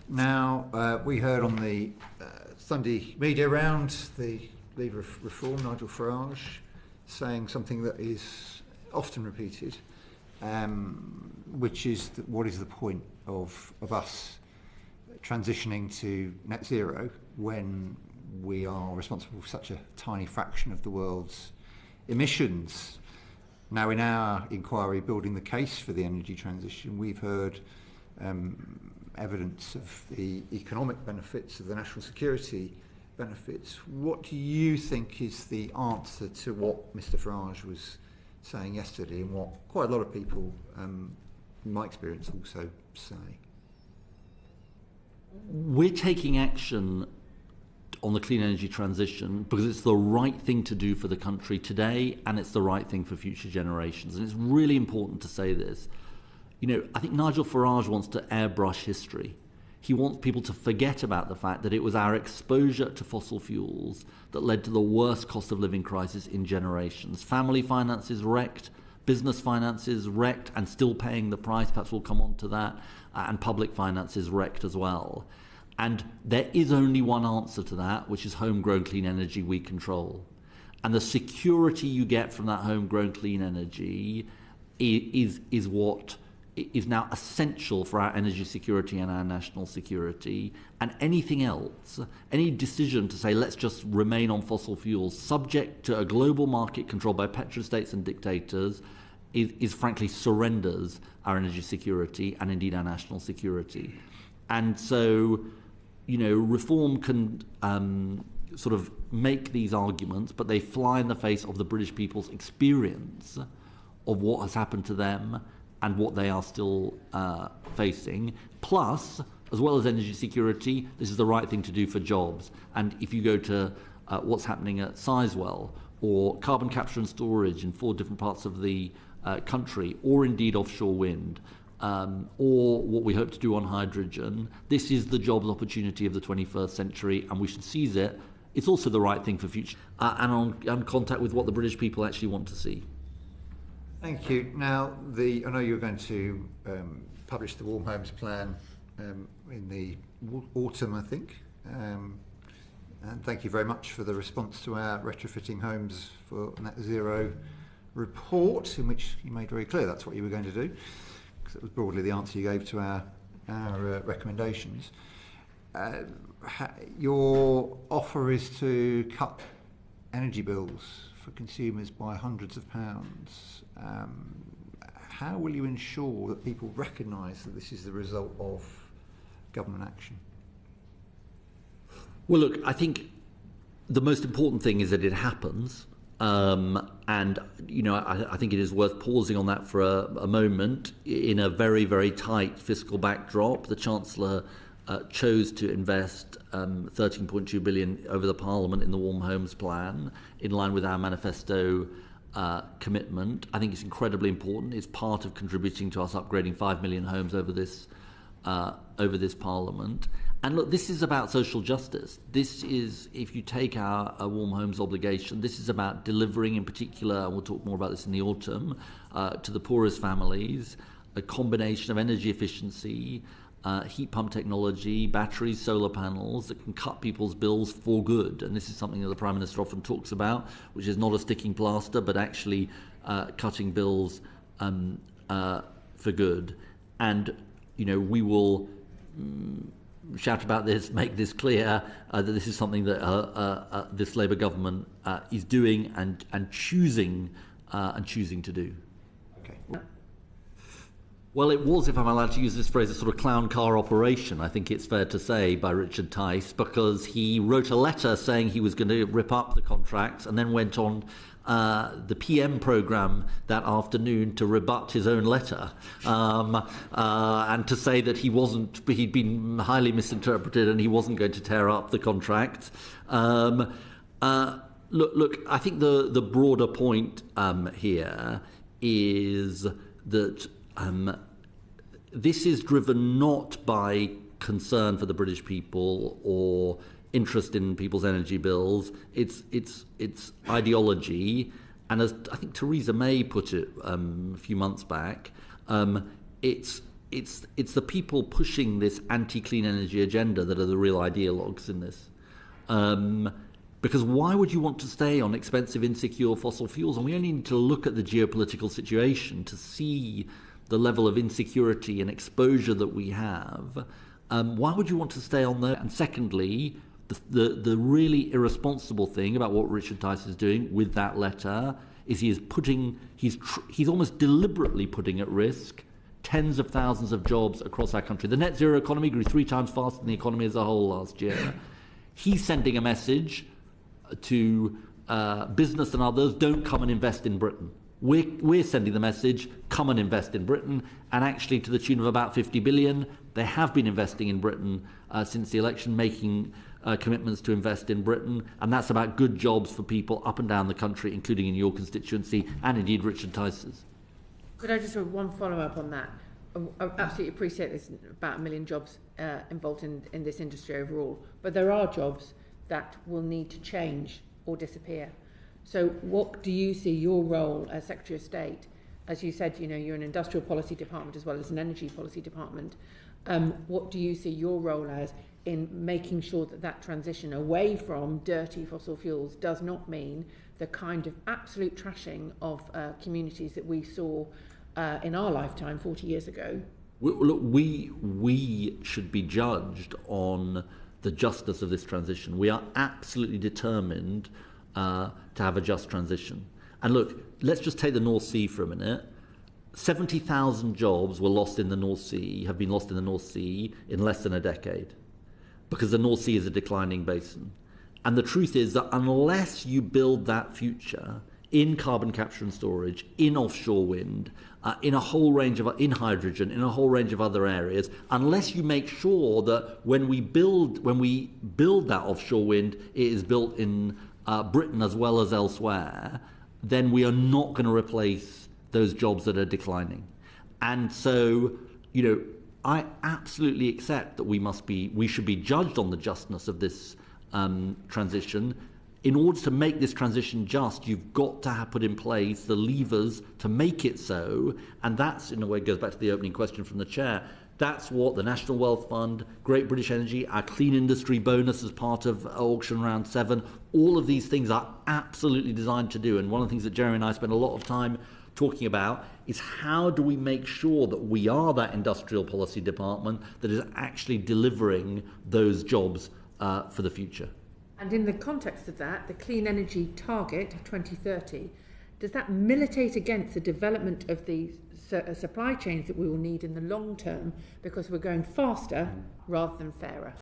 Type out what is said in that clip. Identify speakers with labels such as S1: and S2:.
S1: Now, we heard on the Sunday media round the Leader of Reform, Nigel Farage, saying something that is often repeated, which is what is the point of us transitioning to net zero when we are responsible for such a tiny fraction of the world's emissions. Now, in our inquiry, building the case for the energy transition, we've heard evidence of the economic benefits, of the national security benefits. What do you think is the answer to what Mr. Farage was saying yesterday, and what quite a lot of people, in my experience, also say?
S2: We're taking action on the clean energy transition because it's the right thing to do for the country today, and it's the right thing for future generations. And it's really important to say this. You know, I think Nigel Farage wants to airbrush history. He wants people to forget about the fact that it was our exposure to fossil fuels that led to the worst cost of living crisis in generations. Family finances wrecked, business finances wrecked and still paying the price, perhaps we'll come on to that, and public finances wrecked as well. And there is only one answer to that, which is homegrown clean energy we control. And the security you get from that homegrown clean energy is what is now essential for our energy security and our national security. And anything else, any decision to say let's just remain on fossil fuels subject to a global market controlled by petrostates and dictators is frankly surrenders our energy security and indeed our national security. And so, you know, Reform can sort of make these arguments, but they fly in the face of the British people's experience of what has happened to them and what they are still facing. Plus, as well as energy security, this is the right thing to do for jobs. And if you go to what's happening at Sizewell, or carbon capture and storage in 4 different parts of the country, or indeed offshore wind, or what we hope to do on hydrogen, this is the jobs opportunity of the 21st century, and we should seize it. It's also the right thing for future, and on contact with what the British people actually want to see.
S1: Thank you. Now, I know you're going to publish the Warm Homes Plan in the autumn, I think. And thank you very much for the response to our retrofitting homes for net zero report, in which you made very clear that's what you were going to do, because it was broadly the answer you gave to our recommendations. Your offer is to cut energy bills for consumers by hundreds of pounds. How will you ensure that people recognise that this is the result of government action?
S2: Well, look, I think the most important thing is that it happens. And, you know, I think it is worth pausing on that for a moment. In a very, very tight fiscal backdrop, the Chancellor chose to invest 13.2 billion over the Parliament in the Warm Homes Plan, in line with our manifesto commitment. I think it's incredibly important. It's part of contributing to us upgrading 5 million homes over this Parliament. And look, this is about social justice. This is, if you take our Warm Homes obligation, this is about delivering in particular, and we'll talk more about this in the autumn, to the poorest families, a combination of energy efficiency, heat pump technology, batteries, solar panels that can cut people's bills for good. And this is something that the Prime Minister often talks about, which is not a sticking plaster, but actually cutting bills for good. And, you know, we will shout about this, make this clear, that this is something that this Labour government is doing and choosing to do.
S1: Okay.
S2: Well, it was, if I'm allowed to use this phrase, a sort of clown car operation, I think it's fair to say, by Richard Tice, because he wrote a letter saying he was going to rip up the contracts and then went on the PM programme that afternoon to rebut his own letter and to say that he'd been highly misinterpreted and he wasn't going to tear up the contract. Look, I think the broader point here is that this is driven not by concern for the British people or interest in people's energy bills. It's ideology, and as I think Theresa May put it a few months back, it's it's the people pushing this anti-clean energy agenda that are the real ideologues in this. Because why would you want to stay on expensive, insecure fossil fuels? And we only need to look at the geopolitical situation to see the level of insecurity and exposure that we have. Why would you want to stay on there? And secondly, the really irresponsible thing about what Richard Tice is doing with that letter is he's almost deliberately putting at risk tens of thousands of jobs across our country. The net zero economy grew 3 times faster than the economy as a whole last year. He's sending a message to business and others: don't come and invest in Britain. We're sending the message: come and invest in Britain. And actually, to the tune of about 50 billion, they have been investing in Britain since the election, making commitments to invest in Britain, and that's about good jobs for people up and down the country, including in your constituency and indeed Richard Tice's.
S3: Could I just have one follow-up on that? I absolutely appreciate there's about 1 million jobs involved in this industry overall, but there are jobs that will need to change or disappear. So what do you see your role as Secretary of State? As you said, you're an industrial policy department as well as an energy policy department. What do you see your role as in making sure that transition away from dirty fossil fuels does not mean the kind of absolute trashing of communities that we saw in our lifetime 40 years ago?
S2: Look, we should be judged on the justice of this transition. We are absolutely determined to have a just transition. And look, let's just take the North Sea for a minute. 70,000 jobs were lost in the North Sea, have been lost in the North Sea in less than a decade, because the North Sea is a declining basin. And the truth is that unless you build that future in carbon capture and storage, in offshore wind, in hydrogen, in a whole range of other areas, unless you make sure that when we build that offshore wind, it is built in Britain as well as elsewhere, then we are not going to replace those jobs that are declining. And so, I absolutely accept that we should be judged on the justness of this transition. In order to make this transition just, you've got to have put in place the levers to make it so, and that's, in a way, goes back to the opening question from the chair. That's what the National Wealth Fund, Great British Energy, our clean industry bonus as part of auction round 7, all of these things are absolutely designed to do. And one of the things that Jeremy and I spend a lot of time talking about is how do we make sure that we are that industrial policy department that is actually delivering those jobs for the future.
S3: And in the context of that, the clean energy target of 2030, does that militate against the development of the supply chains that we will need in the long term, because we're going faster rather than fairer?